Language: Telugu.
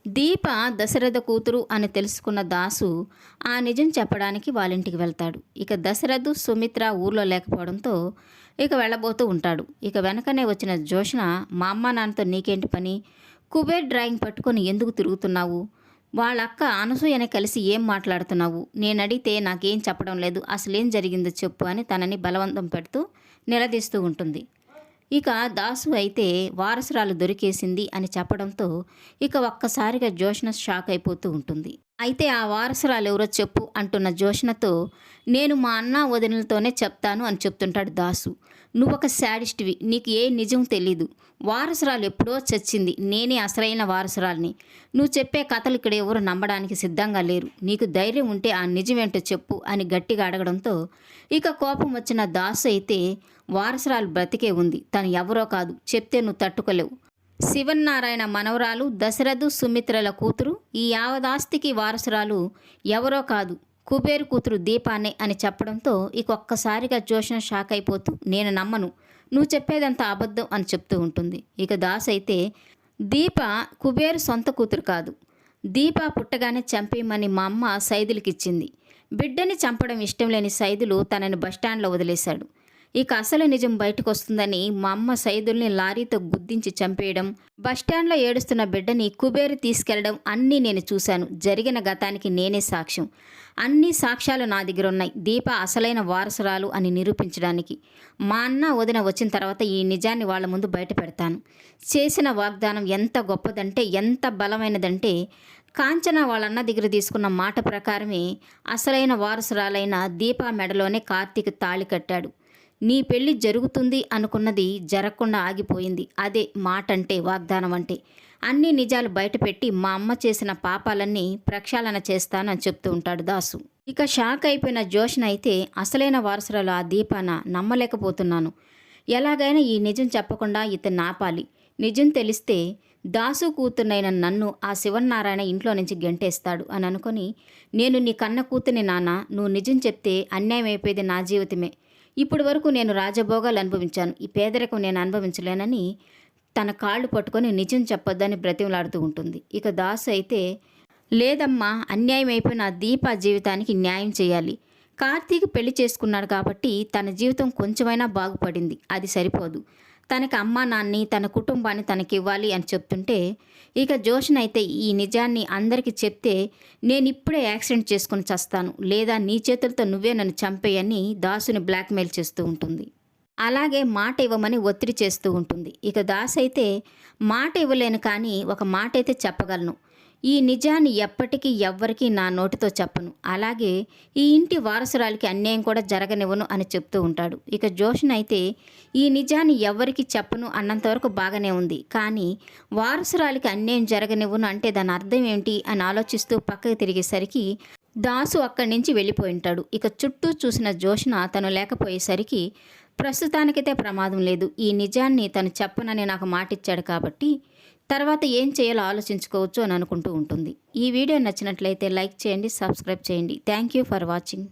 దీప దశరథ కూతురు అని తెలుసుకున్న దాసు ఆ నిజం చెప్పడానికి వాళ్ళింటికి వెళ్తాడు. ఇక దశరథు సుమిత్ర ఊర్లో లేకపోవడంతో ఇక వెళ్ళబోతూ ఉంటాడు. ఇక వెనకనే వచ్చిన జోష్న, మా అమ్మ నాన్నతో నీకేంటి పని, కుబేర్ డ్రాయింగ్ పట్టుకొని ఎందుకు తిరుగుతున్నావు, వాళ్ళక్క అనసూయని కలిసి ఏం మాట్లాడుతున్నావు, నేను అడిగితే నాకేం చెప్పడం లేదు, అసలేం జరిగిందో చెప్పు అని తనని బలవంతం పెడుతూ నిలదీస్తూ ఉంటుంది. ఇక దాసు అయితే వారసురాలు దొరికేసింది అని చెప్పడంతో ఇక ఒక్కసారిగా జోష్న షాక్ అయిపోతూ ఉంటుంది. అయితే ఆ వారసురాలు ఎవరో చెప్పు అంటున్న జోష్నతో, నేను మా అన్న వదినలతోనే చెప్తాను అని చెప్తుంటాడు దాసు. నువ్వొక శాడిస్ట్వి, నీకు ఏ నిజం తెలీదు, వారసురాలు ఎప్పుడో చచ్చింది, నేనే అసలైన వారసురాల్ని, నువ్వు చెప్పే కథలు ఇక్కడ ఎవరు నమ్మడానికి సిద్ధంగా లేరు, నీకు ధైర్యం ఉంటే ఆ నిజమేంటో చెప్పు అని గట్టిగా అడగడంతో ఇక కోపం వచ్చిన దాసు అయితే, వారసురాలు బ్రతికే ఉంది, తను ఎవరో కాదు, చెప్తే నువ్వు తట్టుకోలేవు, శివన్నారాయణ మనవరాలు దశరథు సుమిత్రల కూతురు, ఈ యావదాస్తికి వారసురాలు ఎవరో కాదు, కుబేరు కూతురు దీపానే అని చెప్పడంతో ఇక ఒక్కసారిగా జోష్న షాక్ అయిపోతూ, నేను నమ్మను, నువ్వు చెప్పేదంతా అబద్ధం అని చెప్తూ ఉంటుంది. ఇక దాస్ అయితే, దీప కుబేరు సొంత కూతురు కాదు, దీప పుట్టగానే చంపేయమని మా అమ్మ సైదులకిచ్చింది, బిడ్డని చంపడం ఇష్టం లేని సైదులు తనని బస్టాండ్లో వదిలేశాడు. ఇక అసలు నిజం బయటకు వస్తుందని మా అమ్మ సైదుల్ని లారీతో గుద్దించి చంపేయడం, బస్టాండ్లో ఏడుస్తున్న బిడ్డని కుబేరు తీసుకెళ్లడం అన్నీ నేను చూశాను, జరిగిన గతానికి నేనే సాక్ష్యం, అన్ని సాక్ష్యాలు నా దగ్గర ఉన్నాయి, దీప అసలైన వారసురాలు అని నిరూపించడానికి. మా అన్న వదిన వచ్చిన తర్వాత ఈ నిజాన్ని వాళ్ళ ముందు బయట పెడతాను. చేసిన వాగ్దానం ఎంత గొప్పదంటే, ఎంత బలమైనదంటే, కాంచన వాళ్ళన్న దగ్గర తీసుకున్న మాట ప్రకారమే అసలైన వారసురాలైన దీప మెడలోనే కార్తీక్ తాళి కట్టాడు. నీ పెళ్ళి జరుగుతుంది అనుకున్నది జరగకుండా ఆగిపోయింది, అదే మాట అంటే, వాగ్దానం అంటే. అన్ని నిజాలు బయటపెట్టి మా అమ్మ చేసిన పాపాలన్నీ ప్రక్షాళన చేస్తానని చెప్తూ ఉంటాడు దాసు. ఇక షాక్ అయిపోయిన జోష్న అయితే, అసలైన వారసురాలు ఆ దీపాన నమ్మలేకపోతున్నాను, ఎలాగైనా ఈ నిజం చెప్పకుండా ఇతన్ని ఆపాలి, నిజం తెలిస్తే దాసు కూతుర్నైన నన్ను ఆ శివన్నారాయణ ఇంట్లో నుంచి గెంటేస్తాడు అని అనుకొని, నేను నీ కన్న కూతుర్ని నాన్న, నువ్వు నిజం చెప్తే అన్యాయం అయిపోయేది నా జీవితమే, ఇప్పటి వరకు నేను రాజభోగాలు అనుభవించాను, ఈ పేదరికం నేను అనుభవించలేనని తన కాళ్ళు పట్టుకొని నిజం చెప్పొద్దని బ్రతిమలాడుతూ ఉంటుంది. ఇక దాసు అయితే, లేదమ్మా, అన్యాయం అయిపోయిన దీప జీవితానికి న్యాయం చేయాలి, కార్తీక్ పెళ్లి చేసుకున్నాడు కాబట్టి తన జీవితం కొంచెమైనా బాగుపడింది, అది సరిపోదు, తనకి అమ్మా నాన్ని తన కుటుంబాన్ని తనకివ్వాలి అని చెప్తుంటే ఇక జోష్న అయితే, ఈ నిజాన్ని అందరికీ చెప్తే నేనిప్పుడే యాక్సిడెంట్ చేసుకుని చస్తాను, లేదా నీ చేతులతో నువ్వే నన్ను చంపేయని దాసుని బ్లాక్మెయిల్ చేస్తూ ఉంటుంది. అలాగే మాట ఇవ్వమని ఒత్తిడి చేస్తూ ఉంటుంది. ఇక దాస్ అయితే, మాట ఇవ్వలేను కానీ ఒక మాట అయితే చెప్పగలను, ఈ నిజాన్ని ఎప్పటికీ ఎవ్వరికీ నా నోటితో చెప్పను, అలాగే ఈ ఇంటి వారసురాలికి అన్యాయం కూడా జరగనివ్వను అని చెప్తూ ఉంటాడు. ఇక జోష్న అయితే, ఈ నిజాన్ని ఎవ్వరికి చెప్పను అన్నంతవరకు బాగానే ఉంది, కానీ వారసురాలికి అన్యాయం జరగనివ్వను అంటే దాని అర్థం ఏంటి అని ఆలోచిస్తూ పక్కకి తిరిగేసరికి దాసు అక్కడి నుంచి వెళ్ళిపోయి ఉంటాడు. ఇక చుట్టూ చూసిన జోష్న తను లేకపోయేసరికి, ప్రస్తుతానికైతే ప్రమాదం లేదు, ఈ నిజాన్ని తను చెప్పనని నాకు మాటిచ్చాడు కాబట్టి తర్వాత ఏం చేయాలో ఆలోచించుకోవచ్చు అని అనుకుంటూ ఉంటుంది. ఈ వీడియో నచ్చినట్లయితే లైక్ చేయండి, సబ్స్క్రైబ్ చేయండి. Thank you for watching.